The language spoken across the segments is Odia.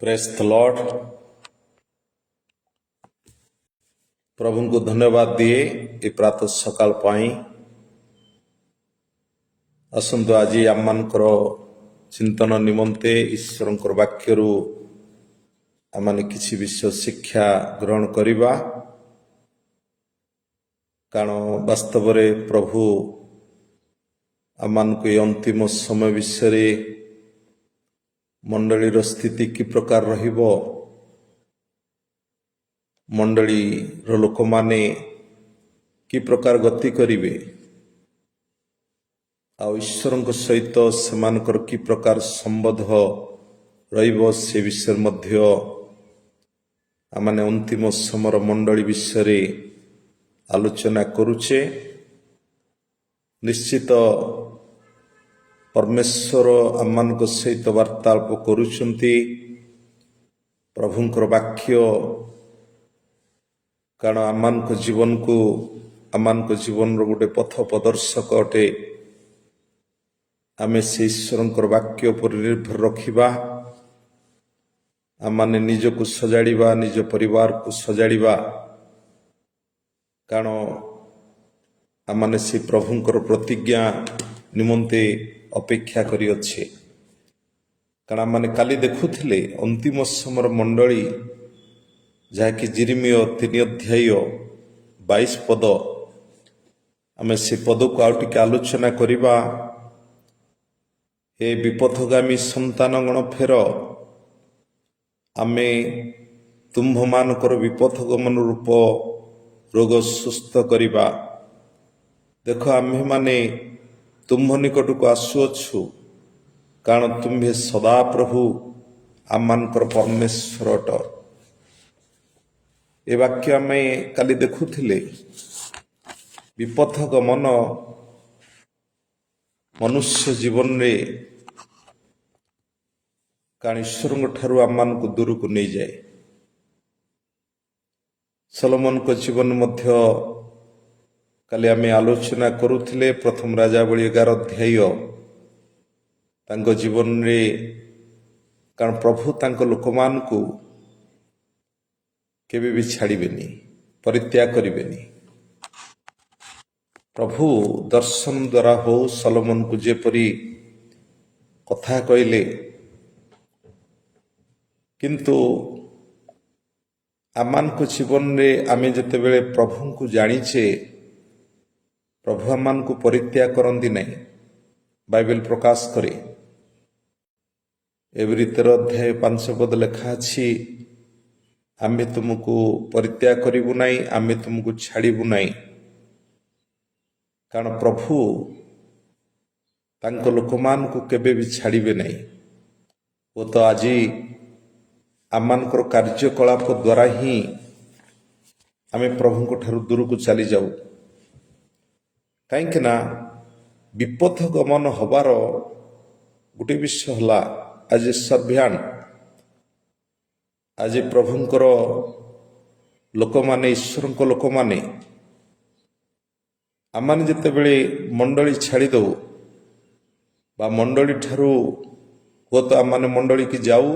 ପ୍ରେଜ୍ ଦ ଲର୍ଡ। ପ୍ରଭୁଙ୍କୁ ଧନ୍ୟବାଦ ଦିଏ ଏ ପ୍ରାତଃ ସକାଳ ପାଇଁ। ଆସନ୍ତୁ ଆଜି ଆମମାନଙ୍କର ଚିନ୍ତନ ନିମନ୍ତେ ଈଶ୍ୱରଙ୍କର ବାକ୍ୟରୁ ଆମମାନେ କିଛି ବିଷୟ ଶିକ୍ଷା ଗ୍ରହଣ କରିବା, କାରଣ ବାସ୍ତବରେ ପ୍ରଭୁ ଆମମାନଙ୍କୁ ଏ ଅନ୍ତିମ ସମୟ ବିଷୟରେ ମଣ୍ଡଳୀର ସ୍ଥିତି କି ପ୍ରକାର ରହିବ, ମଣ୍ଡଳୀର ଲୋକମାନେ କି ପ୍ରକାର ଗତି କରିବେ, ଆଉ ଈଶ୍ୱରଙ୍କ ସହିତ ସେମାନଙ୍କର କି ପ୍ରକାର ସମ୍ବନ୍ଧ ରହିବ, ସେ ବିଷୟରେ ମଧ୍ୟ ଆମମାନେ ଅନ୍ତିମ ସମୟର ମଣ୍ଡଳୀ ବିଷୟରେ ଆଲୋଚନା କରୁଛେ। ନିଶ୍ଚିତ ପରମେଶ୍ୱର ଆମମାନଙ୍କ ସହିତ ବାର୍ତ୍ତାଳାପ କରୁଛନ୍ତି ପ୍ରଭୁଙ୍କର ବାକ୍ୟ, କାରଣ ଆମମାନଙ୍କ ଜୀବନର ଗୋଟେ ପଥ ପ୍ରଦର୍ଶକ ଅଟେ। ଆମେ ସେ ଈଶ୍ୱରଙ୍କର ବାକ୍ୟ ଉପରେ ନିର୍ଭର ରଖିବା, ଆମମାନେ ନିଜକୁ ସଜାଡ଼ିବା, ନିଜ ପରିବାରକୁ ସଜାଡ଼ିବା, କାରଣ ଆମମାନେ ସେ ପ୍ରଭୁଙ୍କର ପ୍ରତିଜ୍ଞା ନିମନ୍ତେ ଅପେକ୍ଷା କରିଅଛେ। କାରଣ ଆମମାନେ କାଲି ଦେଖୁଥିଲେ ଅନ୍ତିମ ସମୟର ମଣ୍ଡଳୀ, ଯାହାକି ଜିରିମିୟ 3 ପଦ, ଆମେ ସେ ପଦକୁ ଆଉ ଟିକେ ଆଲୋଚନା କରିବା। ଏ ବିପଥଗାମୀ ସନ୍ତାନଗଣ ଫେର, ଆମେ ତୁମ୍ଭମାନଙ୍କର ବିପଥଗମନ ରୂପ ରୋଗ ସୁସ୍ଥ କରିବା। ଦେଖ, ଆମ୍ଭେମାନେ ତୁମ୍ଭ ନିକଟକୁ ଆସୁଅଛୁ, କାରଣ ତୁମ୍ଭେ ସଦାପ୍ରଭୁ ଆମମାନଙ୍କର ପରମେଶ୍ୱର ଅଟ। ଏ ବାକ୍ୟ ଆମେ କାଲି ଦେଖୁଥିଲେ। ବିପଥଗମନ ମନୁଷ୍ୟ ଜୀବନରେ କାରଣ ଈଶ୍ୱରଙ୍କ ଠାରୁ ଆମମାନଙ୍କୁ ଦୂରକୁ ନେଇଯାଏ। ସଲୋମନଙ୍କ ଜୀବନ ମଧ୍ୟ କାଲି ଆମେ ଆଲୋଚନା କରୁଥିଲେ। ପ୍ରଥମ ରାଜାବଳୀ 11 ଅଧ୍ୟାୟ ତାଙ୍କ ଜୀବନରେ, କାରଣ ପ୍ରଭୁ ତାଙ୍କ ଲୋକମାନଙ୍କୁ କେବେ ବି ଛାଡ଼ିବେନି, ପରିତ୍ୟାଗ କରିବେନି। ପ୍ରଭୁ ଦର୍ଶନ ଦ୍ୱାରା ହଉ ସଲୋମନକୁ ଯେପରି କଥା କହିଲେ, କିନ୍ତୁ ଆମମାନଙ୍କ ଜୀବନରେ ଆମେ ଯେତେବେଳେ ପ୍ରଭୁଙ୍କୁ ଜାଣିଛେ, ପ୍ରଭୁ ଆମମାନଙ୍କୁ ପରିତ୍ୟାଗ କରନ୍ତି ନାହିଁ। ବାଇବେଲ ପ୍ରକାଶ କରେ, ଏବ୍ରୀ 13 ଅଧ୍ୟାୟ 5 ପଦ ଲେଖା ଅଛି, ଆମେ ତୁମକୁ ପରିତ୍ୟାଗ କରିବୁ ନାହିଁ, ଆମେ ତୁମକୁ ଛାଡ଼ିବୁ ନାହିଁ। କାରଣ ପ୍ରଭୁ ତାଙ୍କ ଲୋକମାନଙ୍କୁ କେବେ ବି ଛାଡ଼ିବେ ନାହିଁ। ଓ ତ ଆଜି ଆମମାନଙ୍କର କାର୍ଯ୍ୟକଳାପ ଦ୍ୱାରା ହିଁ ଆମେ ପ୍ରଭୁଙ୍କ ଠାରୁ ଦୂରକୁ ଚାଲିଯାଉ। କାହିଁକି ନା ବିପଥଗମନ ହେବାର ଗୋଟେ ବିଷୟ ହେଲା, ଆଜି ସର୍ଭ୍ୟାଣ୍ଟ, ଆଜି ପ୍ରଭୁଙ୍କର ଲୋକମାନେ, ଈଶ୍ୱରଙ୍କ ଲୋକମାନେ, ଆମମାନେ ଯେତେବେଳେ ମଣ୍ଡଳୀ ଛାଡ଼ିଦେଉ ବା ମଣ୍ଡଳୀ ଠାରୁ ହୁଏତ ଆମମାନେ ମଣ୍ଡଳୀକି ଯାଉ,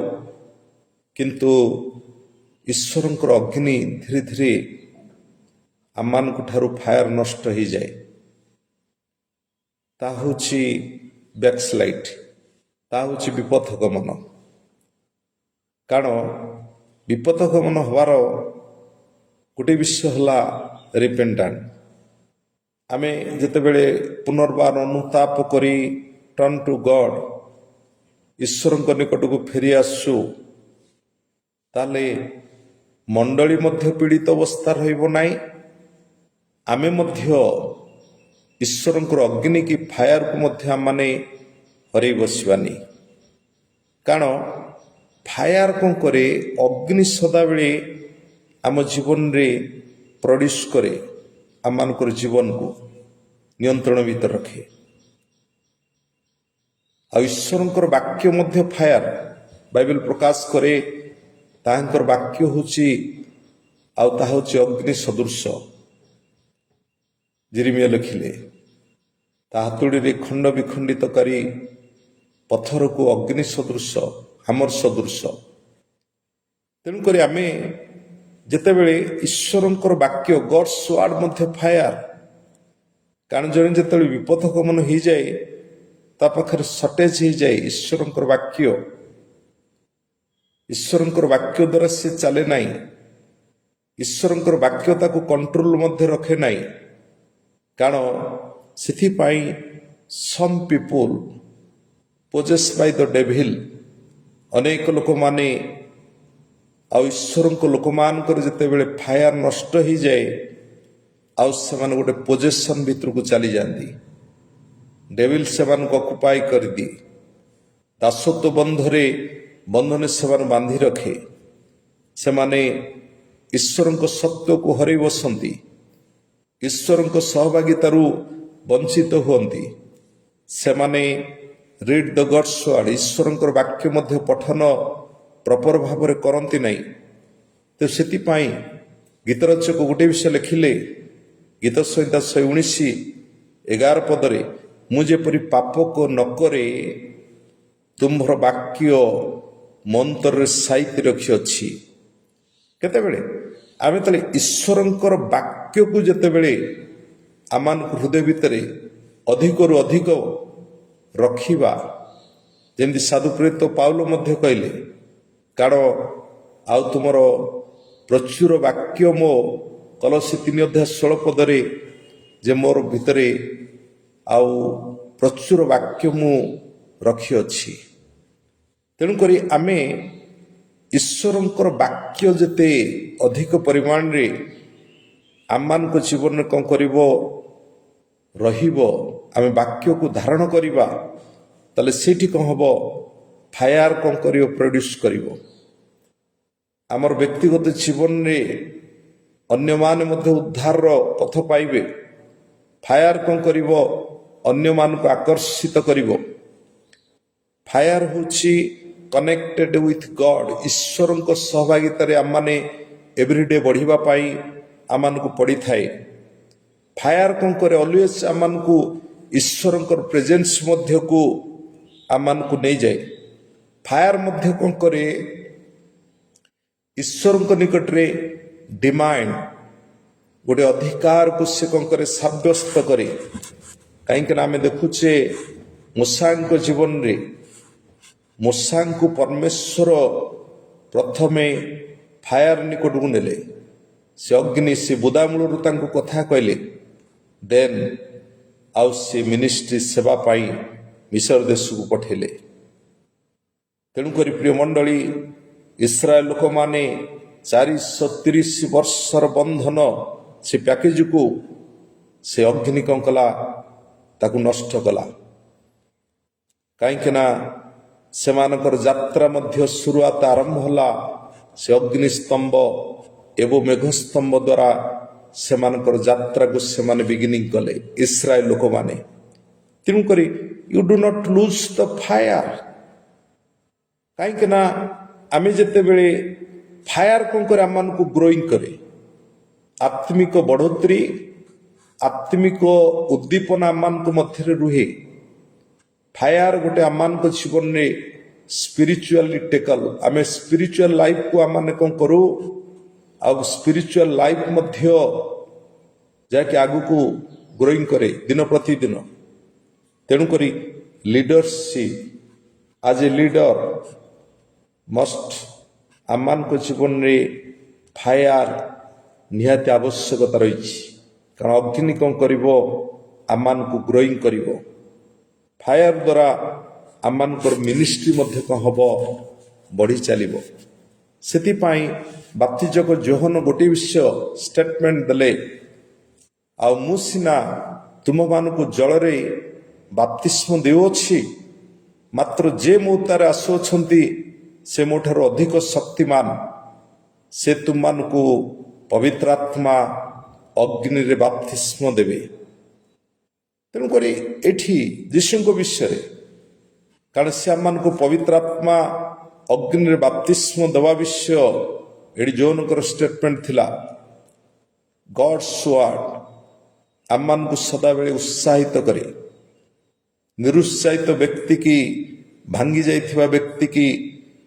କିନ୍ତୁ ଈଶ୍ୱରଙ୍କର ଅଗ୍ନି ଧୀରେ ଧୀରେ ଆମମାନଙ୍କ ଠାରୁ ଫାୟାର ନଷ୍ଟ ହେଇଯାଏ। ତାହା ହେଉଛି ବ୍ୟାକସ୍ଲାଇଡ୍, ତାହା ହେଉଛି ବିପଥଗମନ। କାରଣ ବିପଥଗମନ ହେବାର ଗୋଟେ ବିଷୟ ହେଲା ରିପେଣ୍ଟାଣ୍ଟ। ଆମେ ଯେତେବେଳେ ପୁନର୍ବାର ଅନୁତାପ କରି ଟର୍ନ ଟୁ ଗଡ୍, ଈଶ୍ୱରଙ୍କ ନିକଟକୁ ଫେରି ଆସୁ, ତାହେଲେ ମଣ୍ଡଳୀ ମଧ୍ୟ ପୀଡ଼ିତ ଅବସ୍ଥା ରହିବ ନାହିଁ, ଆମେ ମଧ୍ୟ ଈଶ୍ୱରଙ୍କର ଅଗ୍ନି କି ଫାୟାରକୁ ମଧ୍ୟ ଆମମାନେ ହରେଇ ବସିବାନି। କାରଣ ଫାୟାର କ'ଣ କରେ, ଅଗ୍ନି ସଦାବେଳେ ଆମ ଜୀବନରେ ପ୍ରଡ୍ୟୁସ୍ କରେ, ଆମମାନଙ୍କର ଜୀବନକୁ ନିୟନ୍ତ୍ରଣ ଭିତରେ ରଖେ। ଆଉ ଈଶ୍ୱରଙ୍କର ବାକ୍ୟ ମଧ୍ୟ ଫାୟାର, ବାଇବେଲ ପ୍ରକାଶ କରେ, ତାହାଙ୍କର ବାକ୍ୟ ହେଉଛି, ଆଉ ତାହା ହେଉଛି ଅଗ୍ନି ସଦୃଶ। ଜିରିମିୟ ଲେଖିଲେ, ତା ହାତୁଡ଼ିରେ ଖଣ୍ଡ ବିଖଣ୍ଡିତ କରି ପଥରକୁ ଅଗ୍ନି ସଦୃଶ, ହାମର ସଦୃଶ ତେଣୁକରି ଆମେ ଯେତେବେଳେ ଈଶ୍ୱରଙ୍କର ବାକ୍ୟ ଗଡ୍ସ ୱାର୍ଡ ମଧ୍ୟ ଫାୟାର, କାରଣ ଜଣେ ଯେତେବେଳେ ବିପଦ ଗମନ ହେଇଯାଏ ତା ପାଖରେ ସଟେଜ ହେଇଯାଏ ଈଶ୍ୱରଙ୍କର ବାକ୍ୟ ଦ୍ୱାରା ସେ ଚାଲେ ନାହିଁ। ଈଶ୍ୱରଙ୍କର ବାକ୍ୟ ତାକୁ କଣ୍ଟ୍ରୋଲ ମଧ୍ୟ ରଖେ ନାହିଁ। କାରଣ ସେଥିପାଇଁ ସମ୍ ପିପୁଲ ପୋଜେସ୍ ବାଇ ଦ ଡେଭିଲ୍, ଅନେକ ଲୋକମାନେ ଆଉ ଈଶ୍ୱରଙ୍କ ଲୋକମାନଙ୍କର ଯେତେବେଳେ ଫାୟାର ନଷ୍ଟ ହେଇଯାଏ ଆଉ ସେମାନେ ଗୋଟେ ପୋଜେସନ୍ ଭିତରକୁ ଚାଲିଯାଆନ୍ତି। ଡେଭିଲ୍ ସେମାନଙ୍କୁ ଅକୁପାଇ କରିଦିଏ, ଦାସତ୍ୱ ବନ୍ଧନରେ ସେମାନେ ବାନ୍ଧି ରଖେ। ସେମାନେ ଈଶ୍ୱରଙ୍କ ସତ୍ୟକୁ ହରାଇ ବସନ୍ତି, ଈଶ୍ୱରଙ୍କ ସହଭାଗିତାରୁ ବଞ୍ଚିତ ହୁଅନ୍ତି। ସେମାନେ ରିଡ୍ ଦ ଗଡ୍ସ ୱାର୍ଡ, ଈଶ୍ୱରଙ୍କର ବାକ୍ୟ ମଧ୍ୟ ପଠନ ପ୍ରପର ଭାବରେ କରନ୍ତି ନାହିଁ। ତ ସେଥିପାଇଁ ଗୀତରଚକ ଗୋଟେ ବିଷୟ ଲେଖିଲେ, ଗୀତ ସଂହିତା 119:11 ପଦରେ, ମୁଁ ଯେପରି ପାପକୁ ନ କରେ ତୁମ୍ଭର ବାକ୍ୟ ମନ୍ତରରେ ସାଇତି ରଖିଅଛି। କେତେବେଳେ ଆମେ ତାହେଲେ ଈଶ୍ୱରଙ୍କର ବାକ୍ୟକୁ ଯେତେବେଳେ ଆମମାନଙ୍କ ହୃଦୟ ଭିତରେ ଅଧିକରୁ ଅଧିକ ରଖିବା, ଯେମିତି ସାଧୁ ପ୍ରେରିତ ପାଉଲ ମଧ୍ୟ କହିଲେ, କାରଣ ଆଉ ତୁମର ପ୍ରଚୁର ବାକ୍ୟ ମୋ କଲୋସୀ 3:16 ପଦରେ, ଯେ ମୋର ଭିତରେ ଆଉ ପ୍ରଚୁର ବାକ୍ୟ ମୁଁ ରଖିଅଛି। ତେଣୁକରି ଆମେ ଈଶ୍ୱରଙ୍କର ବାକ୍ୟ ଯେତେ ଅଧିକ ପରିମାଣରେ ଆମମାନଙ୍କ ଜୀବନରେ କ'ଣ କରିବ, ରହିବ, ଆମେ ବାକ୍ୟକୁ ଧାରଣ କରିବା, ତାହେଲେ ସେଇଠି କ'ଣ ହେବ, ଫାୟାର କ'ଣ କରିବ, ପ୍ରଡ୍ୟୁସ୍ କରିବ। ଆମର ବ୍ୟକ୍ତିଗତ ଜୀବନରେ ଅନ୍ୟମାନେ ମଧ୍ୟ ଉଦ୍ଧାରର ପଥ ପାଇବେ। ଫାୟାର କ'ଣ କରିବ, ଅନ୍ୟମାନଙ୍କୁ ଆକର୍ଷିତ କରିବ। ଫାୟାର ହେଉଛି କନେକ୍ଟେଡ ୱିଥ୍ ଗଡ୍, ଈଶ୍ୱରଙ୍କ ସହଭାଗିତାରେ ଆମମାନେ ଏଭ୍ରିଡେ ବଢ଼ିବା ପାଇଁ ଆମମାନଙ୍କୁ ପଡ଼ିଥାଏ। ଫାୟାର କ'ଣ କରେ, ଅଲୱେଜ୍ ଆମମାନଙ୍କୁ ଈଶ୍ୱରଙ୍କର ପ୍ରେଜେନ୍ସ ମଧ୍ୟକୁ ଆମମାନଙ୍କୁ ନେଇଯାଏ। ଫାୟାର ମଧ୍ୟ କ'ଣ କରେ, ଈଶ୍ୱରଙ୍କ ନିକଟରେ ଡିମାଣ୍ଡ, ଗୋଟେ ଅଧିକାରକୁ ସେ କ'ଣ କରେ, ସାବ୍ୟସ୍ତ କରେ। କାହିଁକିନା ଆମେ ଦେଖୁଛେ ମୂଷାଙ୍କ ଜୀବନରେ, ମୂଷାଙ୍କୁ ପରମେଶ୍ୱର ପ୍ରଥମେ ଫାୟାର ନିକଟକୁ ନେଲେ, ସେ ଅଗ୍ନି, ସେ ବୁଦାମୂଳରୁ ତାଙ୍କୁ କଥା କହିଲେ, ଦେନ୍ ଆଉ ସେ ମିନିଷ୍ଟ୍ରି ସେବା ପାଇଁ ମିଶର ଦେଶକୁ ପଠେଇଲେ। ତେଣୁକରି ପ୍ରିୟ ମଣ୍ଡଳୀ, ଇସ୍ରାଏଲ ଲୋକମାନେ 430 ବର୍ଷର ବନ୍ଧନ, ସେ ପ୍ୟାକେଜକୁ ସେ ଅଗ୍ନି କ'ଣ କଲା, ତାକୁ ନଷ୍ଟ କଲା। କାହିଁକି ନା ସେମାନଙ୍କର ଯାତ୍ରା ମଧ୍ୟ ଶୁରୁଆତ ଆରମ୍ଭ ହେଲା ସେ ଅଗ୍ନିସ୍ତମ୍ଭ ଏବଂ ମେଘସ୍ତମ୍ଭ ଦ୍ୱାରା ସେମାନଙ୍କର ଯାତ୍ରାକୁ ସେମାନେ ବିଗିନିଂ କଲେ, ଇସ୍ରାଏଲ ଲୋକମାନେ। ତେଣୁକରି you do not lose the fire. କାହିଁକି ନା ଆମେ ଯେତେବେଳେ ଫାୟାର କ'ଣ କରେ, ଆମମାନଙ୍କୁ ଗ୍ରୋଇଂ କରେ, ଆତ୍ମିକ ବଢ଼ୋତ୍ରୀ, ଆତ୍ମିକ ଉଦ୍ଦୀପନା ଆମମାନଙ୍କ ମଧ୍ୟରେ ରୁହେ। ଫାୟାର ଗୋଟେ ଆମମାନଙ୍କ ଜୀବନରେ ସ୍ପିରିଚୁଆଲି ଟେକଲ, ଆମେ ସ୍ପିରିଚୁଆଲ ଲାଇଫକୁ ଆମମାନେ କ'ଣ କରୁ, ଆଉ ସ୍ପିରିଚୁଆଲ ଲାଇଫ ମଧ୍ୟ ଯାହାକି ଆଗକୁ ଗ୍ରୋଇଂ କରେ ଦିନ ପ୍ରତିଦିନ। ତେଣୁକରି ଲିଡରସିପ୍ ଆଜ୍ ଏ ଲିଡର ମଷ୍ଟ ଆମମାନଙ୍କ ଜୀବନରେ ଫାୟାର ନିହାତି ଆବଶ୍ୟକତା ରହିଛି। କାରଣ ଅଗ୍ନି କ'ଣ କରିବ, ଆମମାନଙ୍କୁ ଗ୍ରୋଇଂ କରିବ। ଫାୟାର ଦ୍ୱାରା ଆମମାନଙ୍କର ମିନିଷ୍ଟ୍ରି ମଧ୍ୟ କ'ଣ ହେବ, ବଢ଼ି ଚାଲିବ। ସେଥିପାଇଁ ବାପ୍ତିଜକ ଯୋହନ ଗୋଟିଏ ବିଷୟ ଷ୍ଟେଟମେଣ୍ଟ ଦେଲେ, ଆଉ ମୁଁ ସିନା ତୁମମାନଙ୍କୁ ଜଳରେ ବାପ୍ତିସ୍ମ ଦେଉଅଛି, ମାତ୍ର ଯେ ମୋ ଉତ୍ତାରେ ଆସୁଅଛନ୍ତି ସେ ମୋ ଠାରୁ ଅଧିକ ଶକ୍ତିମାନ, ସେ ତୁମମାନଙ୍କୁ ପବିତ୍ର ଆତ୍ମା ଅଗ୍ନିରେ ବାପ୍ତିସ୍ମ ଦେବେ। ତେଣୁକରି ଏଠି ଯୀଶୁଙ୍କ ବିଷୟରେ, କାରଣ ସେ ଆମମାନଙ୍କୁ ପବିତ୍ର ଆତ୍ମା ଅଗ୍ନିରେ ବାପ୍ତିସ୍ମ ଦେବା ବିଷୟ ଏଠି ଯୋହନଙ୍କର ଷ୍ଟେଟମେଣ୍ଟ ଥିଲା। ଗଡ୍ସ ୱାର୍ଡ ଆମମାନଙ୍କୁ ସଦାବେଳେ ଉତ୍ସାହିତ କରେ। ନିରୁତ୍ସାହିତ ବ୍ୟକ୍ତି କି, ଭାଙ୍ଗି ଯାଇଥିବା ବ୍ୟକ୍ତି କି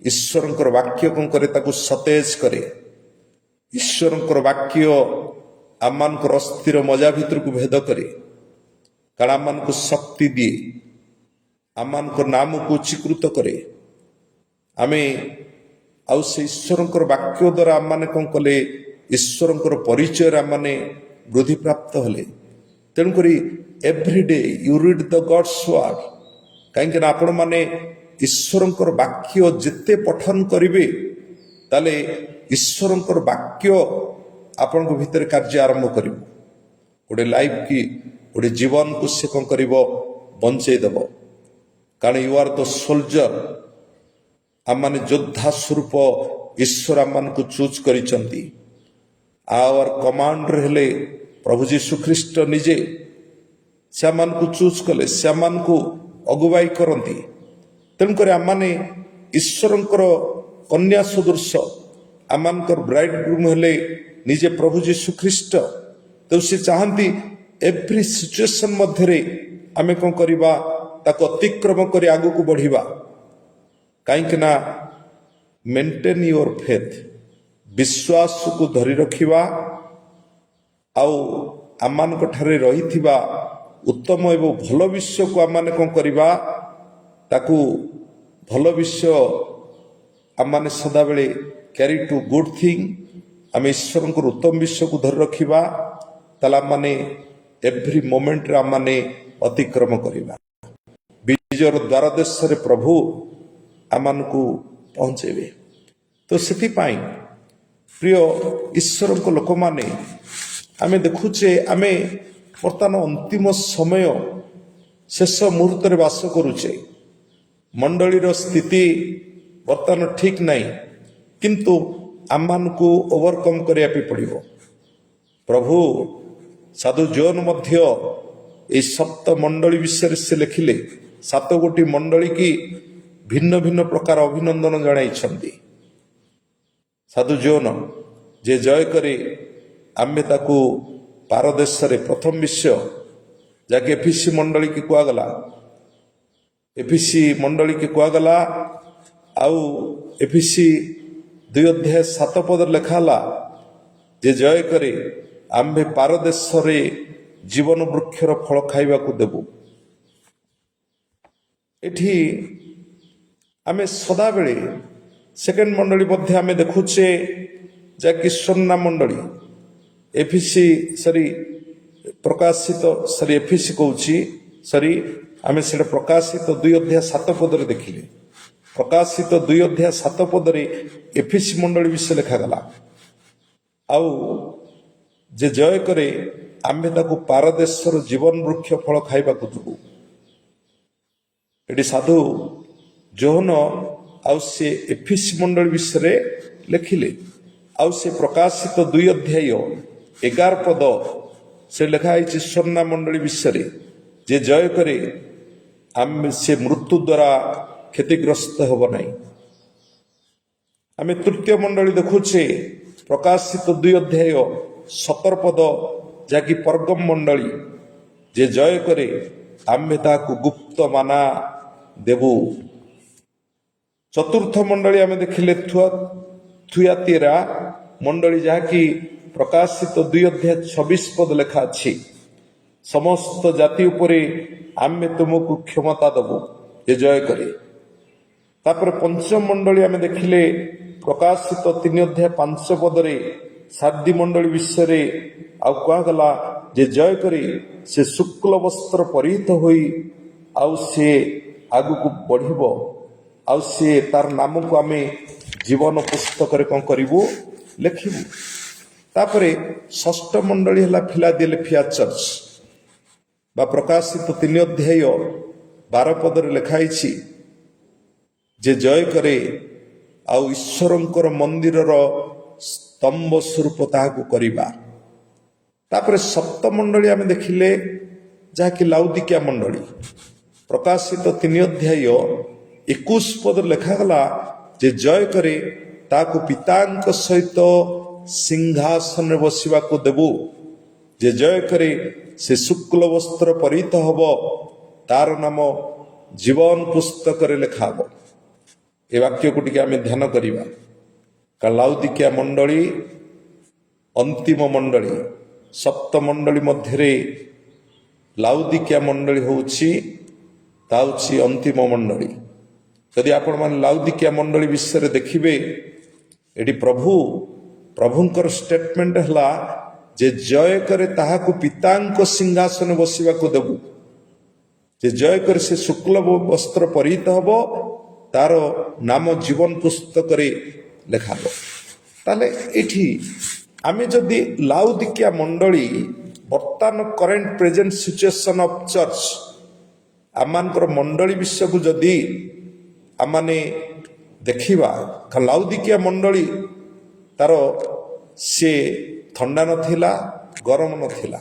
ଈଶ୍ୱରଙ୍କର ବାକ୍ୟ କ'ଣ କରେ? ତାକୁ ସତେଜ କରେ। ଈଶ୍ୱରଙ୍କର ବାକ୍ୟ ଆମମାନଙ୍କର ଅସ୍ଥିର ମଜା ଭିତରକୁ ଭେଦ କରେ, କାରଣ ଆମମାନଙ୍କୁ ଶକ୍ତି ଦିଏ, ଆମମାନଙ୍କ ନାମକୁ ଉଚ୍ଚୀକୃତ କରେ। ଆମେ ଆଉ ସେ ଈଶ୍ୱରଙ୍କର ବାକ୍ୟ ଦ୍ୱାରା ଆମମାନେ କ'ଣ କଲେ? ଈଶ୍ୱରଙ୍କର ପରିଚୟରେ ଆମମାନେ ବୃଦ୍ଧିପ୍ରାପ୍ତ ହେଲେ। ତେଣୁକରି everyday you read the God's word. କାହିଁକିନା ଆପଣମାନେ ଈଶ୍ୱରଙ୍କର ବାକ୍ୟ ଯେତେ ପଠନ କରିବେ, ତାହେଲେ ଈଶ୍ୱରଙ୍କର ବାକ୍ୟ ଆପଣଙ୍କ ଭିତରେ କାର୍ଯ୍ୟ ଆରମ୍ଭ କରିବ। ଗୋଟେ ଲାଇଫ୍ କି ଗୋଟେ ଜୀବନକୁ ସେ କ'ଣ କରିବ? ବଞ୍ଚେଇ ଦେବ। କାରଣ ୟୁ ଆର୍ ଦ ସୋଲଜର। ଆମମାନେ ଯୋଦ୍ଧା ସ୍ୱରୂପ ଈଶ୍ୱର ଆମମାନଙ୍କୁ ଚୁଜ୍ କରିଛନ୍ତି। ଆୱାର କମାଣ୍ଡର ହେଲେ ପ୍ରଭୁ ଯୀଶୁ ଖ୍ରୀଷ୍ଟ ନିଜେ। ସେମାନଙ୍କୁ ଚୁଜ୍ କଲେ, ସେମାନଙ୍କୁ ଅଗୁବାଇ କରନ୍ତି। ତେଣୁକରି ଆମମାନେ ଈଶ୍ୱରଙ୍କର କନ୍ୟା ସଦୃଶ, ଆମମାନଙ୍କର ବ୍ରାଇଡ୍ ଗ୍ରୁମ୍ ହେଲେ ନିଜେ ପ୍ରଭୁ ଯୀଶୁ ଖ୍ରୀଷ୍ଟ। ତେଣୁ ସେ ଚାହାନ୍ତି ଏଭ୍ରି ସିଚୁଏସନ୍ ମଧ୍ୟରେ ଆମେ କ'ଣ କରିବା? ତାକୁ ଅତିକ୍ରମ କରି ଆଗକୁ ବଢ଼ିବା। କାହିଁକି ନା ମେଣ୍ଟେନ୍ ୟୁଅର ଫେଥ୍, ବିଶ୍ୱାସକୁ ଧରି ରଖିବା, ଆଉ ଆମମାନଙ୍କ ଠାରେ ରହିଥିବା ଉତ୍ତମ ଏବଂ ଭଲ ବିଷୟକୁ ଆମମାନେ କ'ଣ କରିବା? ତାକୁ ଭଲ ବିଷୟ ଆମମାନେ ସଦାବେଳେ କ୍ୟାରି ଟୁ ଗୁଡ୍ ଥିଙ୍ଗ। ଆମେ ଈଶ୍ୱରଙ୍କର ଉତ୍ତମ ବିଷୟକୁ ଧରି ରଖିବା, ତାହେଲେ ଆମମାନେ ଏଭ୍ରି ମୋମେଣ୍ଟରେ ଆମମାନେ ଅତିକ୍ରମ କରିବା। ବିଜୟର ଦ୍ୱାର ଦେଶରେ ପ୍ରଭୁ ଆମମାନଙ୍କୁ ପହଞ୍ଚେଇବେ। ତ ସେଥିପାଇଁ ପ୍ରିୟ ଈଶ୍ୱରଙ୍କ ଲୋକମାନେ, ଆମେ ଦେଖୁଛେ ଆମେ ବର୍ତ୍ତମାନ ଅନ୍ତିମ ସମୟ ଶେଷ ମୁହୂର୍ତ୍ତରେ ବାସ କରୁଛେ। ମଣ୍ଡଳୀର ସ୍ଥିତି ବର୍ତ୍ତମାନ ଠିକ୍ ନାହିଁ, କିନ୍ତୁ ଆମମାନଙ୍କୁ ଓଭରକମ୍ କରିବା ପାଇଁ ପଡ଼ିବ। ପ୍ରଭୁ ସାଧୁ ଜୋନ୍ ମଧ୍ୟ ଏହି 7 ମଣ୍ଡଳୀ ବିଷୟରେ ସେ ଲେଖିଲେ। 7 ଗୋଟି ମଣ୍ଡଳୀ କି ଭିନ୍ନ ଭିନ୍ନ ପ୍ରକାର ଅଭିନନ୍ଦନ ଜଣାଇଛନ୍ତି। ସାଧୁ ଜୋନ୍ ଯେ ଜୟ କରି ଆମେ ତାକୁ ପାରଦେଶରେ ପ୍ରଥମ ବିଷୟ ଯାହାକି ଏଫିସି ମଣ୍ଡଳୀ କି କୁହାଗଲା, ଏଫିସି ମଣ୍ଡଳୀ କି କୁହାଗଲା। ଆଉ ଏଫିସି 2:7 ଲେଖା ହେଲା ଯେ ଜୟ କରି ଆମ୍ଭେ ପାରଦେଶରେ ଜୀବନ ବୃକ୍ଷର ଫଳ ଖାଇବାକୁ ଦେବୁ। ଏଠି ଆମେ ସଦାବେଳେ ସେକେଣ୍ଡ ମଣ୍ଡଳୀ ମଧ୍ୟ ଆମେ ଦେଖୁଛେ, ଯାହାକି ସ୍ୱର୍ଣ୍ଣା ମଣ୍ଡଳୀ। ଏଫିସି ପ୍ରକାଶିତ ଏଫିସି କହୁଛି ଆମେ ସେଟା ପ୍ରକାଶିତ 2:7 ଦେଖିଲେ। ପ୍ରକାଶିତ 2:7 ଏଫିସି ମଣ୍ଡଳୀ ବିଷୟ ଲେଖାଗଲା। ଆଉ ଯେ ଜୟ କରେ ଆମ୍ଭେ ତାକୁ ପାରଦେଶର ଜୀବନ ବୃକ୍ଷ ଫଳ ଖାଇବାକୁ ଦେବୁ। ଏଠି ସାଧୁ ଜୋହନ ଆଉ ସେ ଏଫିସି ମଣ୍ଡଳୀ ବିଷୟରେ ଲେଖିଲେ। ଆଉ ସେ ପ୍ରକାଶିତ 2:11 ସେ ଲେଖା ହେଇଛି ସ୍ୱର୍ଣ୍ଣା ମଣ୍ଡଳୀ ବିଷୟରେ, ଯେ ଜୟ କରେ ଆମେ ସେ ମୃତ୍ୟୁ ଦ୍ୱାରା କ୍ଷତିଗ୍ରସ୍ତ ହେବ ନାହିଁ। ଆମେ ତୃତୀୟ ମଣ୍ଡଳୀ ଦେଖୁଛେ ପ୍ରକାଶିତ 2:17, ଯାହାକି ପର୍ଗମ ମଣ୍ଡଳୀ, ଯେ ଜୟ କରେ ଆମ୍ଭେ ତାହାକୁ ଗୁପ୍ତ ମାନା ଦେବୁ। ଚତୁର୍ଥ ମଣ୍ଡଳୀ ଆମେ ଦେଖିଲେ ଥୁଆତିରା ମଣ୍ଡଳୀ, ଯାହାକି ପ୍ରକାଶିତ 2:26 ଲେଖା ଅଛି, ସମସ୍ତ ଜାତି ଉପରେ ଆମେ ତୁମକୁ କ୍ଷମତା ଦେବୁ, ଯେ ଜୟ କରେ। ତାପରେ ପଞ୍ଚମ ମଣ୍ଡଳୀ ଆମେ ଦେଖିଲେ ପ୍ରକାଶିତ 3:5 ସାର୍ଦି ମଣ୍ଡଳୀ ବିଷୟରେ ଆଉ କୁହାଗଲା ଯେ ଜୟ କରି ସେ ଶୁକ୍ଳ ବସ୍ତ୍ର ପରିହିତ ହୋଇ ଆଉ ସେ ଆଗକୁ ବଢ଼ିବ, ଆଉ ସେ ତାର ନାମକୁ ଆମେ ଜୀବନ ପୁସ୍ତକରେ କ'ଣ କରିବୁ? ଲେଖିବୁ। ତାପରେ ଷଷ୍ଠ ମଣ୍ଡଳୀ ହେଲା ଫିଲାଦେଲଫିଆ ଚର୍ଚ୍ଚ, ବା ପ୍ରକାଶିତ 3:12 ଲେଖା ହେଇଛି ଯେ ଜୟ କରେ ଆଉ ଈଶ୍ୱରଙ୍କର ମନ୍ଦିରର ସ୍ତମ୍ଭ ସ୍ୱରୂପ ତାହାକୁ କରିବା। ତାପରେ ସପ୍ତମଣ୍ଡଳୀ ଆମେ ଦେଖିଲେ, ଯାହାକି ଲାଉଦିକିଆ ମଣ୍ଡଳୀ, ପ୍ରକାଶିତ 3:21 ଲେଖାଗଲା ଯେ ଜୟ କରେ ତାକୁ ପିତାଙ୍କ ସହିତ ସିଂହାସନରେ ବସିବାକୁ ଦେବୁ, ଯେ ଜୟ କରେ ସେ ଶୁକ୍ଳ ବସ୍ତ୍ର ପରିହିତ ହବ, ତାର ନାମ ଜୀବନ ପୁସ୍ତକରେ ଲେଖା ହବ। ଏ ବାକ୍ୟକୁ ଟିକେ ଆମେ ଧ୍ୟାନ କରିବା। କାରଣ ଲାଉଦିକିଆ ମଣ୍ଡଳୀ ଅନ୍ତିମ ମଣ୍ଡଳୀ, ସପ୍ତ ମଣ୍ଡଳୀ ମଧ୍ୟରେ ଲାଉଦିକିଆ ମଣ୍ଡଳୀ ହେଉଛି ଅନ୍ତିମ ମଣ୍ଡଳୀ। ଯଦି ଆପଣମାନେ ଲାଉଦିକିଆ ମଣ୍ଡଳୀ ବିଷୟରେ ଦେଖିବେ, ଏଠି ପ୍ରଭୁଙ୍କର ଷ୍ଟେଟମେଣ୍ଟ ହେଲା ଯେ ଜୟ କରେ ତାହାକୁ ପିତାଙ୍କ ସିଂହାସନ ବସିବାକୁ ଦେବୁ। ଯେ ଜୟ କରି ସେ ଶୁକ୍ଳ ବସ୍ତ୍ର ପରିହିତ ହବ, ତାର ନାମ ଜୀବନ ପୁସ୍ତକରେ ଲେଖାବ। ତାହେଲେ ଏଠି ଆମେ ଯଦି ଲାଉଦିକିଆ ମଣ୍ଡଳୀ ବର୍ତ୍ତମାନ current present situation of church, ଆମମାନଙ୍କର ମଣ୍ଡଳୀ ବିଷୟକୁ ଯଦି ଆମମାନେ ଦେଖିବା, ଲାଉଦିକିଆ ମଣ୍ଡଳୀ ତାର ସେ ଥଣ୍ଡା ନଥିଲା, ଗରମ ନଥିଲା।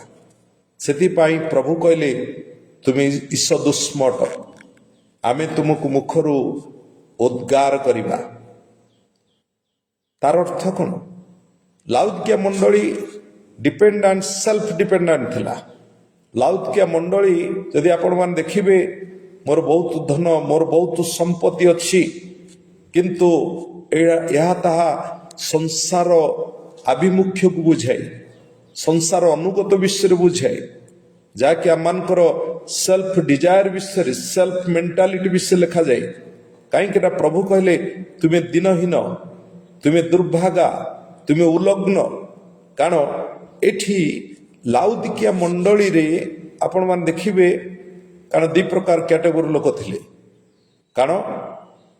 ସେଥିପାଇଁ ପ୍ରଭୁ କହିଲେ ତୁମେ ଈଷଦୁଷ୍ମଟ, ଆମେ ତୁମକୁ ମୁଖରୁ ଉଦ୍ଗାର କରିବା। ତାର ଅର୍ଥ କ'ଣ? ଲାଉଦିକିଆ ମଣ୍ଡଳୀ ଡିପେଣ୍ଡାଣ୍ଟ, ସେଲ୍ଫ ଡିପେଣ୍ଡାଣ୍ଟ ଥିଲା। ଲାଉଦିକିଆ ମଣ୍ଡଳୀ ଯଦି ଆପଣମାନେ ଦେଖିବେ, ମୋର ବହୁତ ଧନ, ମୋର ବହୁତ ସମ୍ପତ୍ତି ଅଛି, କିନ୍ତୁ ଏହା ତାହା ସଂସାର ଆଭିମୁଖ୍ୟକୁ ବୁଝାଏ, ସଂସାର ଅନୁଗତ ବିଷୟରେ ବୁଝାଏ, ଯାହାକି ଆମମାନଙ୍କର ସେଲ୍ଫ ଡିଜାୟାର ବିଷୟରେ, ସେଲ୍ଫ ମେଣ୍ଟାଲିଟି ବିଷୟରେ ଲେଖାଯାଏ। କାହିଁକି ନା ପ୍ରଭୁ କହିଲେ ତୁମେ ଦିନହୀନ, ତୁମେ ଦୁର୍ଭାଗା, ତୁମେ ଉଲଗ୍ନ। କାରଣ ଏଠି ଲାଉଦିକିଆ ମଣ୍ଡଳୀରେ ଆପଣମାନେ ଦେଖିବେ, କାରଣ ଦୁଇ ପ୍ରକାର କ୍ୟାଟେଗୋରୀ ଲୋକ ଥିଲେ। କାରଣ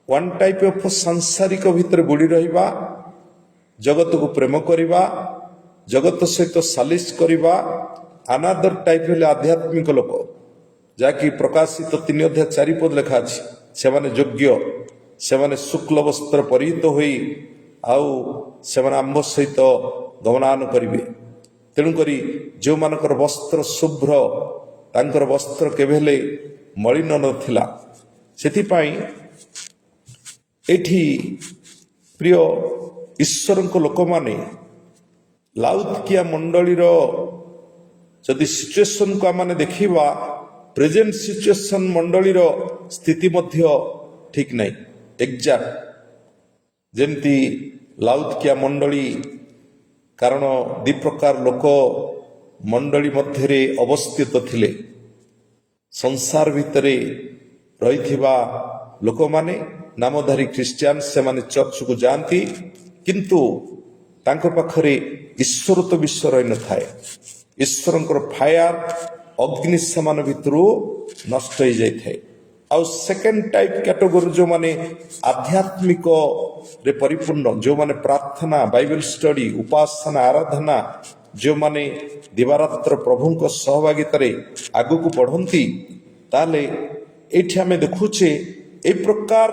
ୱାନ୍ ଟାଇପ୍ ଅଫ୍ ସାଂସାରିକ ଭିତରେ ବୁଡ଼ି ରହିବା, ଜଗତକୁ ପ୍ରେମ କରିବା, ଜଗତ ସହିତ ସାଲିସ କରିବା। ଅନାଦର ଟାଇପ୍ ହେଲେ ଆଧ୍ୟାତ୍ମିକ ଲୋକ, ଯାହାକି ପ୍ରକାଶିତ 3:4 ଲେଖା ଅଛି, ସେମାନେ ଯୋଗ୍ୟ, ସେମାନେ ଶୁକ୍ଳ ବସ୍ତ୍ର ପରିହିତ ହୋଇ ଆଉ ସେମାନେ ଆମ୍ଭ ସହିତ ଗମନାଗମନ କରିବେ। ତେଣୁକରି ଯେଉଁମାନଙ୍କର ବସ୍ତ୍ର ଶୁଭ୍ର, ତାଙ୍କର ବସ୍ତ୍ର କେବେ ହେଲେ ମଳିନ ନଥିଲା। ସେଥିପାଇଁ ଏଠି ପ୍ରିୟ ଈଶ୍ୱରଙ୍କ ଲୋକମାନେ ଲାଉଦିକିଆ ମଣ୍ଡଳୀର ଯଦି ସିଚୁଏସନକୁ ଆମେ ଦେଖିବା, ପ୍ରେଜେଣ୍ଟ ସିଚୁଏସନ ମଣ୍ଡଳୀର ସ୍ଥିତି ମଧ୍ୟ ଠିକ୍ ନାହିଁ, ଏକ୍ଜାକ୍ଟ ଯେମିତି ଲାଉଦିକିଆ ମଣ୍ଡଳୀ। କାରଣ ଦୁଇ ପ୍ରକାର ଲୋକ ମଣ୍ଡଳୀ ମଧ୍ୟରେ ଅବସ୍ଥିତ ଥିଲେ। ସଂସାର ଭିତରେ ରହିଥିବା ଲୋକମାନେ, ନାମଧାରୀ ଖ୍ରୀଷ୍ଟିଆନ, ସେମାନେ ଚର୍ଚ୍ଚକୁ ଯାଆନ୍ତି, କିନ୍ତୁ ତାଙ୍କ ପାଖରେ ଈଶ୍ୱରତ୍ଵ ବିଷୟ ରହିନଥାଏ। ଈଶ୍ୱରଙ୍କର ଫାୟାର, ଅଗ୍ନି ସେମାନ ଭିତରୁ ନଷ୍ଟ ହେଇଯାଇଥାଏ। ଆଉ ସେକେଣ୍ଡ ଟାଇପ୍ କ୍ୟାଟେଗୋରୀ ଯେଉଁମାନେ ଆଧ୍ୟାତ୍ମିକରେ ପରିପୂର୍ଣ୍ଣ, ଯେଉଁମାନେ ପ୍ରାର୍ଥନା, ବାଇବେଲ ଷ୍ଟଡି, ଉପାସନା, ଆରାଧନା, ଯେଉଁମାନେ ଦିବାରାତ୍ର ପ୍ରଭୁଙ୍କ ସହଭାଗିତାରେ ଆଗକୁ ବଢ଼ନ୍ତି, ତାହେଲେ ଏଇଠି ଆମେ ଦେଖୁଛେ এই ପ୍ରକାର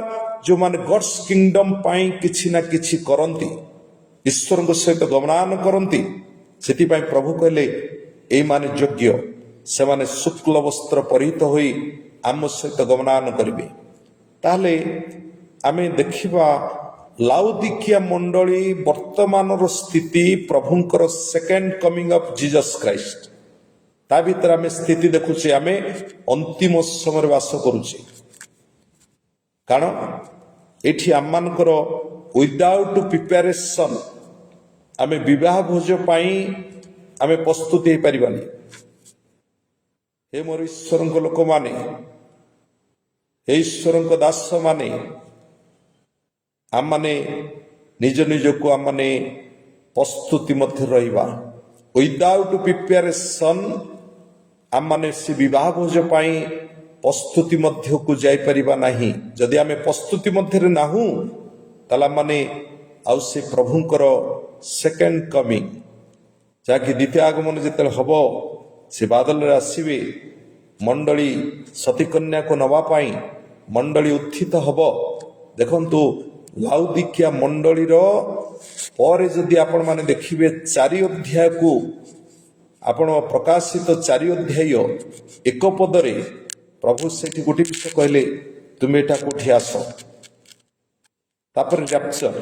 ଯେଉଁମାନେ ଗଡ୍ସ କିଙ୍ଗଡମ ପାଇଁ କିଛି ନା କିଛି କରନ୍ତି, ଈଶ୍ୱରଙ୍କ ସହିତ ଗମନାଗମନ କରନ୍ତି। ସେଥିପାଇଁ ପ୍ରଭୁ କହିଲେ ଏଇମାନେ ଯୋଗ୍ୟ, ସେମାନେ ଶୁକ୍ଳ ବସ୍ତ୍ର ପରିହିତ ହୋଇ ଆମ ସହିତ ଗମନାଗମନ କରିବେ। ତାହେଲେ ଆମେ ଦେଖିବା ଲାଉଦିକିଆ ମଣ୍ଡଳୀ ବର୍ତ୍ତମାନର ସ୍ଥିତି, ପ୍ରଭୁଙ୍କର ସେକେଣ୍ଡ କମିଂ ଅଫ୍ ଜିଜସ୍ ଖ୍ରାଇଷ୍ଟ, ତା ଭିତରେ ଆମେ ସ୍ଥିତି ଦେଖୁଛେ। ଆମେ ଅନ୍ତିମ ସମୟରେ ବାସ କରୁଛେ। କାରଣ ଏଠି ଆମମାନଙ୍କର ୱିଦାଉଟ୍ ପ୍ରିପାରେସନ ଆମେ ବିବାହ ଭୋଜ ପାଇଁ ଆମେ ପ୍ରସ୍ତୁତି ହେଇପାରିବାନି। ହେ ମୋର ଈଶ୍ୱରଙ୍କ ଲୋକମାନେ, ହେ ଈଶ୍ୱରଙ୍କ ଦାସମାନେ, ଆମମାନେ ନିଜ ନିଜକୁ ଆମମାନେ ପ୍ରସ୍ତୁତି ମଧ୍ୟରେ ରହିବା। ୱିଦାଉଟ୍ ପ୍ରିପାରେସନ ଆମମାନେ ସେ ବିବାହ ଭୋଜ ପାଇଁ ପ୍ରସ୍ତୁତି ମଧ୍ୟକୁ ଯାଇପାରିବା ନାହିଁ। ଯଦି ଆମେ ପ୍ରସ୍ତୁତି ମଧ୍ୟରେ ନାହୁଁ, ତାହେଲେ ମାନେ ଆଉ ସେ ପ୍ରଭୁଙ୍କର ସେକେଣ୍ଡ କମିଂ, ଯାହାକି ଦ୍ୱିତୀୟ ଆଗମନ ଯେତେବେଳେ ହବ, ସେ ବାଦଲରେ ଆସିବେ, ମଣ୍ଡଳୀ ସତୀକନ୍ୟାକୁ ନେବା ପାଇଁ ମଣ୍ଡଳୀ ଉତ୍ଥିତ ହବ। ଦେଖନ୍ତୁ ଲାଉଦିକିଆ ମଣ୍ଡଳୀର ପରେ ଯଦି ଆପଣମାନେ ଦେଖିବେ 4 ଅଧ୍ୟାୟକୁ, ଆପଣ ପ୍ରକାଶିତ 4 ଅଧ୍ୟାୟ 1 ପଦରେ ପ୍ରଭୁ ସେଠି ଗୋଟେ ବିଷୟ କହିଲେ, ତୁମେ ଏଠାକୁ ଉଠି ଆସ। ତାପରେ ରାପ୍ଚର।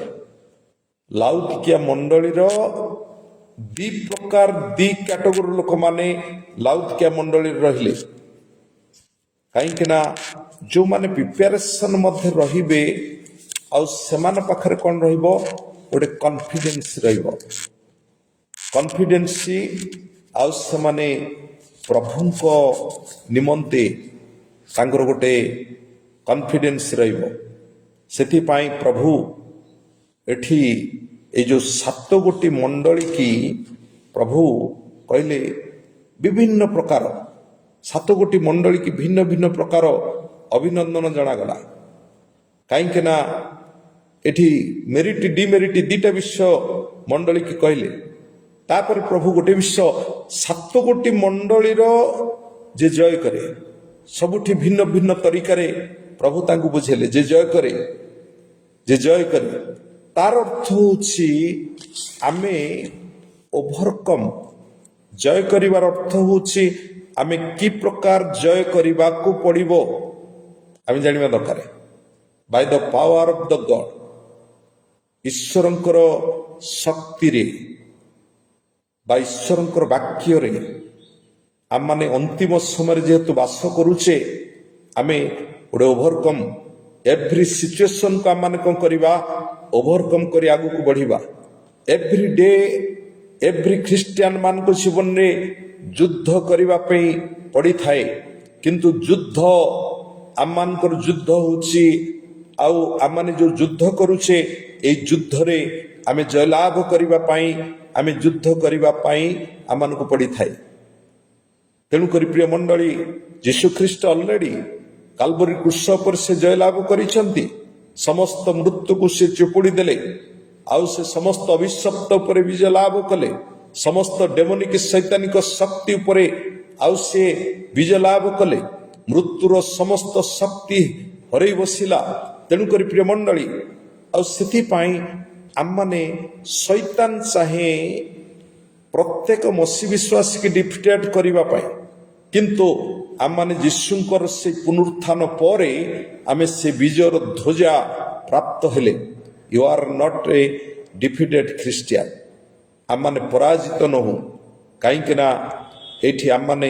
ଲାଉଦିକିଆ ମଣ୍ଡଳୀର ଦି ପ୍ରକାର, ଦି କ୍ୟାଟେଗୋରୀ ଲୋକମାନେ ଲାଉଦିକିଆ ମଣ୍ଡଳୀରେ ରହିଲେ। କାହିଁକି ନା ଯେଉଁମାନେ ପ୍ରିପାରେସନ ମଧ୍ୟ ରହିବେ, ଆଉ ସେମାନ ପାଖରେ କ'ଣ ରହିବ? ଗୋଟେ କନଫିଡେନ୍ସ ରହିବ। କନଫିଡେନ୍ସ ଆଉ ସେମାନେ ପ୍ରଭୁଙ୍କ ନିମନ୍ତେ ତାଙ୍କର ଗୋଟେ କନଫିଡେନ୍ସ ରହିବ। ସେଥିପାଇଁ ପ୍ରଭୁ ଏଠି ଏଇ ଯେଉଁ 7 ଗୋଟି ମଣ୍ଡଳୀ କି ପ୍ରଭୁ କହିଲେ ବିଭିନ୍ନ ପ୍ରକାର 7 ଗୋଟି ମଣ୍ଡଳୀ କି ଭିନ୍ନ ଭିନ୍ନ ପ୍ରକାର ଅଭିନନ୍ଦନ ଜଣାଗଲା। କାହିଁକି ନା ଏଠି ମେରିଟ୍ ଡିମେରିଟ୍ ଦିଟା ବିଷୟ ମଣ୍ଡଳୀ କି କହିଲେ। ତାପରେ ପ୍ରଭୁ ଗୋଟେ ବିଷୟ 7 ଗୋଟି ମଣ୍ଡଳୀର ଯେ ଜୟ କରେ, ସବୁଠି ଭିନ୍ନ ଭିନ୍ନ ତରିକାରେ ପ୍ରଭୁ ତାଙ୍କୁ ବୁଝେଇଲେ। ଯେ ଜୟ କରେ ତାର ଅର୍ଥ ହେଉଛି ଆମେ ଓଭରକମ୍। ଜୟ କରିବାର ଅର୍ଥ ହେଉଛି ଆମେ କି ପ୍ରକାର ଜୟ କରିବାକୁ ପଡ଼ିବ ଆମେ ଜାଣିବା ଦରକାର। By the power of the God, ଈଶ୍ୱରଙ୍କର ଶକ୍ତିରେ ବା ଈଶ୍ୱରଙ୍କର ବାକ୍ୟରେ ଆମମାନେ ଅନ୍ତିମ ସମୟରେ ଯେହେତୁ ବାସ କରୁଛେ, ଆମେ ଗୋଟେ ଓଭରକମ୍ ଏଭ୍ରି ସିଚୁଏସନକୁ ଆମମାନେ କ'ଣ କରିବା? ଓଭରକମ୍ କରି ଆଗକୁ ବଢ଼ିବା। ଏଭ୍ରି ଡେ ଏଭ୍ରି ଖ୍ରୀଷ୍ଟିଆନ ମାନଙ୍କ ଜୀବନରେ ଯୁଦ୍ଧ କରିବା ପାଇଁ ପଡ଼ିଥାଏ। କିନ୍ତୁ ଆମମାନଙ୍କର ଯୁଦ୍ଧ ହେଉଛି, ଆଉ ଆମମାନେ ଯେଉଁ ଯୁଦ୍ଧ କରୁଛେ ଏଇ ଯୁଦ୍ଧରେ ଆମେ ଜୟଲାଭ କରିବା ପାଇଁ, ଆମେ ଯୁଦ୍ଧ କରିବା ପାଇଁ ଆମମାନଙ୍କୁ ପଡ଼ିଥାଏ। ତେଣୁକରି ପ୍ରିୟ ମଣ୍ଡଳୀ, ଯୀଶୁଖ୍ରୀଷ୍ଟ ଅଲରେଡି କାଲବରୀ କ୍ରୁଶ ଉପରେ ସେ ଜୟଲାଭ କରିଛନ୍ତି। ସମସ୍ତ ମୃତ୍ୟୁକୁ ସେ ଚିପୁଡ଼ି ଦେଲେ, ଆଉ ସେ ସମସ୍ତ ଅଭିଶପ୍ତ ଉପରେ ବିଜୟ ଲାଭ କଲେ। ସମସ୍ତ ଡେମୋନିକ ଶୈତାନିକ ଶକ୍ତି ଉପରେ ଆଉ ସେ ବିଜୟ ଲାଭ କଲେ। ମୃତ୍ୟୁର ସମସ୍ତ ଶକ୍ତି ହରେଇ ବସିଲା। ତେଣୁକରି ପ୍ରିୟ ମଣ୍ଡଳୀ, ଆଉ ସେଥିପାଇଁ ଆମମାନେ ଶୈତାନ ଚାହେଁ ପ୍ରତ୍ୟେକ ମସୀ ବିଶ୍ୱାସୀକି ଡିଫିଟେଟ୍ କରିବା ପାଇଁ, କିନ୍ତୁ ଆମମାନେ ଯୀଶୁଙ୍କର ସେ ପୁନରୁତ୍ଥାନ ପରେ ଆମେ ସେ ବିଜୟର ଧ୍ୱଜା ପ୍ରାପ୍ତ ହେଲେ। You are not a defeated Christian. ଆମମାନେ ପରାଜିତ ନୋହୁଁ। କାହିଁକି ନା ଏଇଠି ଆମମାନେ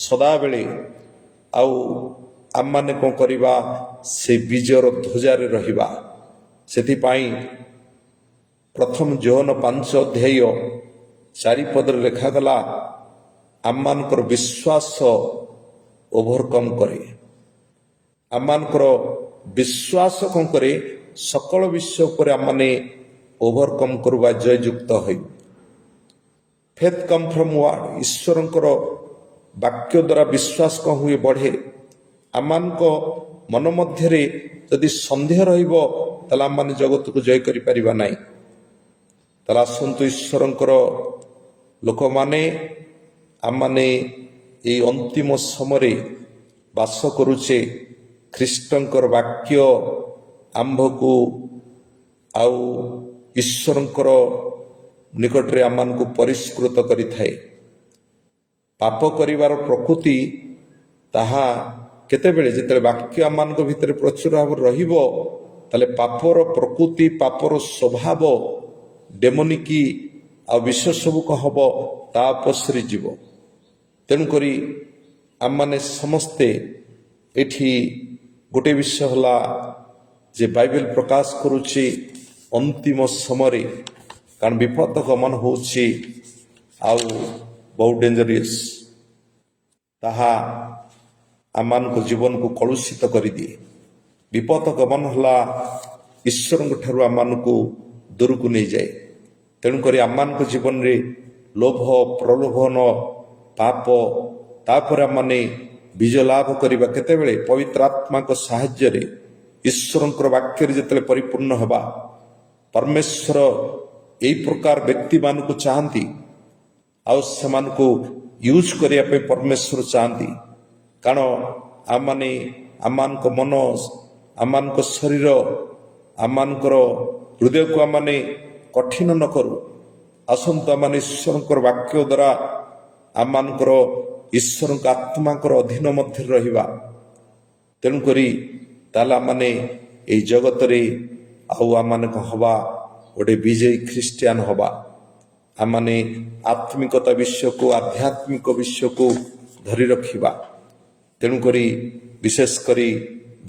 ସଦାବେଳେ ଆଉ ଆମମାନେ କ'ଣ କରିବା? ସେ ବିଜୟର ଧ୍ୱଜାରେ ରହିବା। ସେଥିପାଇଁ ପ୍ରଥମ ଯୋହନ 5:4 ଲେଖାଗଲା, ଆମମାନଙ୍କର ବିଶ୍ୱାସ ଓଭରକମ୍ କରେ। ଆମମାନଙ୍କର ବିଶ୍ୱାସ କ'ଣ କରେ? ସକଳ ବିଷୟ ଉପରେ ଆମମାନେ ଓଭରକମ୍ କରିବା, ଜୟଯୁକ୍ତ ହୋଇ। ଫେଥ୍ କମ୍ ଫ୍ରମ୍ ୱାର୍ଡ, ଈଶ୍ୱରଙ୍କର ବାକ୍ୟ ଦ୍ୱାରା ବିଶ୍ୱାସ କ'ଣ ହୁଏ? ବଢ଼େ। ଆମମାନଙ୍କ ମନ ମଧ୍ୟରେ ଯଦି ସନ୍ଦେହ ରହିବ, ତାହେଲେ ଆମମାନେ ଜଗତକୁ ଜୟ କରିପାରିବା ନାହିଁ। ତାହେଲେ ଆସନ୍ତୁ ଈଶ୍ୱରଙ୍କର ଲୋକମାନେ, ଆମମାନେ ଏଇ ଅନ୍ତିମ ସମୟରେ ବାସ କରୁଛେ। ଖ୍ରୀଷ୍ଟଙ୍କର ବାକ୍ୟ ଆମ୍ଭକୁ ଆଉ ଈଶ୍ୱରଙ୍କର ନିକଟରେ ଆମମାନଙ୍କୁ ପରିଷ୍କୃତ କରିଥାଏ। ପାପ କରିବାର ପ୍ରକୃତି ତାହା କେତେବେଳେ? ଯେତେବେଳେ ବାକ୍ୟ ଆମମାନଙ୍କ ଭିତରେ ପ୍ରଚୁର ଭାବରେ ରହିବ, ତାହେଲେ ପାପର ପ୍ରକୃତି, ପାପର ସ୍ୱଭାବ, ଡେମୋନିକି ଆଉ ବିଶ୍ୱ ସବୁ କ'ଣ ହବ? ତା ପସରି ଯିବ। ତେଣୁକରି ଆମମାନେ ସମସ୍ତେ ଏଠି ଗୋଟେ ବିଷୟ ହେଲା ଯେ ବାଇବେଲ ପ୍ରକାଶ କରୁଛି ଅନ୍ତିମ ସମୟରେ, କାରଣ ବିପଦ ଗମନ ହେଉଛି ଆଉ ବହୁ ଡେଞ୍ଜରିୟସ୍। ତାହା ଆମମାନଙ୍କ ଜୀବନକୁ କଳୁଷିତ କରିଦିଏ। ବିପଦ ଗମନ ହେଲା ଈଶ୍ୱରଙ୍କ ଠାରୁ ଆମମାନଙ୍କୁ ଦୂରକୁ ନେଇଯାଏ। ତେଣୁକରି ଆମମାନଙ୍କ ଜୀବନରେ ଲୋଭ, ପ୍ରଲୋଭନ, ପାପ, ତାପରେ ଆମମାନେ ବିଜୟ ଲାଭ କରିବା କେତେବେଳେ? ପବିତ୍ର ଆତ୍ମାଙ୍କ ସାହାଯ୍ୟରେ, ଈଶ୍ୱରଙ୍କର ବାକ୍ୟରେ ଯେତେବେଳେ ପରିପୂର୍ଣ୍ଣ ହେବା। ପରମେଶ୍ୱର ଏଇ ପ୍ରକାର ବ୍ୟକ୍ତିମାନଙ୍କୁ ଚାହାନ୍ତି, ଆଉ ସେମାନଙ୍କୁ ୟୁଜ୍ କରିବା ପାଇଁ ପରମେଶ୍ୱର ଚାହାନ୍ତି। କାରଣ ଆମମାନେ ଆମମାନଙ୍କ ମନ, ଆମମାନଙ୍କ ଶରୀର, ଆମମାନଙ୍କର ହୃଦୟକୁ ଆମମାନେ କଠିନ ନ କରୁ। ଆସନ୍ତୁ ଆମମାନେ ଈଶ୍ୱରଙ୍କର ବାକ୍ୟ ଦ୍ୱାରା ଆମମାନଙ୍କର ଈଶ୍ୱରଙ୍କ ଆତ୍ମାଙ୍କର ଅଧୀନ ମଧ୍ୟରେ ରହିବା। ତେଣୁକରି ତାହେଲେ ଆମମାନେ ଏଇ ଜଗତରେ ଆଉ ଆମମାନେ କ'ଣ ହବା? ଗୋଟେ ବିଜୟୀ ଖ୍ରୀଷ୍ଟିଆନ ହବା। ଆମମାନେ ଆତ୍ମିକତା ବିଷୟକୁ, ଆଧ୍ୟାତ୍ମିକ ବିଷୟକୁ ଧରି ରଖିବା। ତେଣୁକରି ବିଶେଷ କରି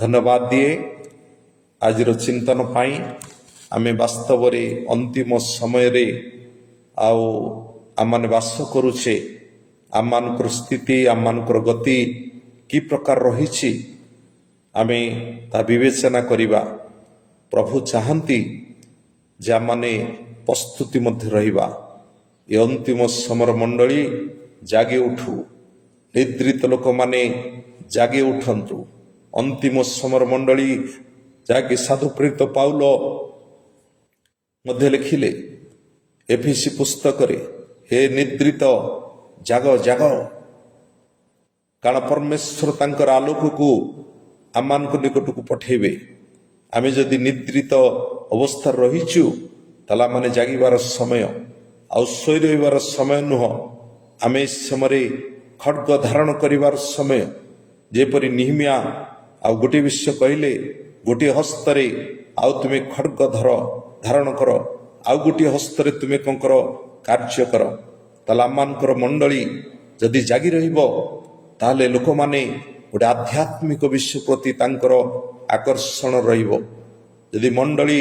ଧନ୍ୟବାଦ ଦିଏ ଆଜିର ଚିନ୍ତନ ପାଇଁ ଆମେ ବାସ୍ତବରେ ଅନ୍ତିମ ସମୟରେ ଆଉ ଆମମାନେ ବାସ କରୁଛେ, ଆମମାନଙ୍କର ସ୍ଥିତି ଆମମାନଙ୍କର ଗତି କି ପ୍ରକାର ରହିଛି ଆମେ ତା ବିବେଚନା କରିବା। ପ୍ରଭୁ ଚାହାନ୍ତି ଯେ ଆମମାନେ ପ୍ରସ୍ତୁତି ମଧ୍ୟ ରହିବା। ଏ ଅନ୍ତିମ ସମର ମଣ୍ଡଳୀ ଜାଗି ଉଠୁ, ନିଦ୍ରିତ ଲୋକମାନେ ଜାଗି ଉଠନ୍ତୁ। ଅନ୍ତିମ ସମର ମଣ୍ଡଳୀ ଯାହାକି ସାଧୁ ପ୍ରେରିତ ପାଉଲ ମଧ୍ୟ ଲେଖିଲେ ଏଫେସୀ ପୁସ୍ତକରେ, ହେ ନିଦ୍ରିତ ଜାଗ ଜାଗ, କାରଣ ପରମେଶ୍ୱର ତାଙ୍କର ଆଲୋକକୁ ଆମମାନଙ୍କ ନିକଟକୁ ପଠେଇବେ। ଆମେ ଯଦି ନିଦ୍ରିତ ଅବସ୍ଥାରେ ରହିଛୁ ତାହେଲେ ଆମମାନେ ଜାଗିବାର ସମୟ, ଆଉ ଶୋଇ ରହିବାର ସମୟ ନୁହଁ। ଆମେ ଏ ସମୟରେ ଖଡ୍ଗ ଧାରଣ କରିବାର ସମୟ। ଯେପରି ନିହମିଆ ଆଉ ଗୋଟିଏ ବିଷୟ କହିଲେ, ଗୋଟିଏ ହସ୍ତରେ ଆଉ ତୁମେ ଖଡ୍ଗ ଧାରଣ କର, ଆଉ ଗୋଟିଏ ହସ୍ତରେ ତୁମେ କଣ କର, କାର୍ଯ୍ୟ କର। ତାହେଲେ ଆମମାନଙ୍କର ମଣ୍ଡଳୀ ଯଦି ଜାଗି ରହିବ ତାହେଲେ ଲୋକମାନେ ଗୋଟେ ଆଧ୍ୟାତ୍ମିକ ବିଷୟ ପ୍ରତି ତାଙ୍କର ଆକର୍ଷଣ ରହିବ। ଯଦି ମଣ୍ଡଳୀ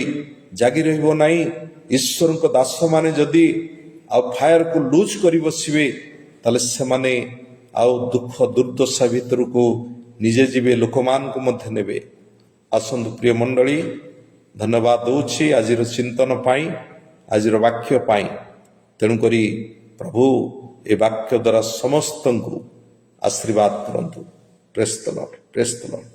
ଜାଗି ରହିବ ନାହିଁ, ଈଶ୍ୱରଙ୍କ ଦାସମାନେ ଯଦି ଆଉ ଫାୟାରକୁ ଲୁଜ୍ କରି ବସିବେ ତାହେଲେ ସେମାନେ ଆଉ ଦୁଃଖ ଦୁର୍ଦ୍ଦଶା ଭିତରକୁ ନିଜେ ଯିବେ, ଲୋକମାନଙ୍କୁ ମଧ୍ୟ ନେବେ। ଆସନ୍ତୁ ପ୍ରିୟ ମଣ୍ଡଳୀ, ଧନ୍ୟବାଦ ଦଉଛି ଆଜିର ଚିନ୍ତନ ପାଇଁ, ଆଜିର ବାକ୍ୟ ପାଇଁ। ତେଣୁକରି ପ୍ରଭୁ ଏ ବାକ୍ୟ ଦ୍ୱାରା ସମସ୍ତଙ୍କୁ ଆଶୀର୍ବାଦ କରନ୍ତୁ। ପ୍ରେଜ୍ ଦ ଲର୍ଡ, ପ୍ରେଜ୍ ଦ ଲର୍ଡ।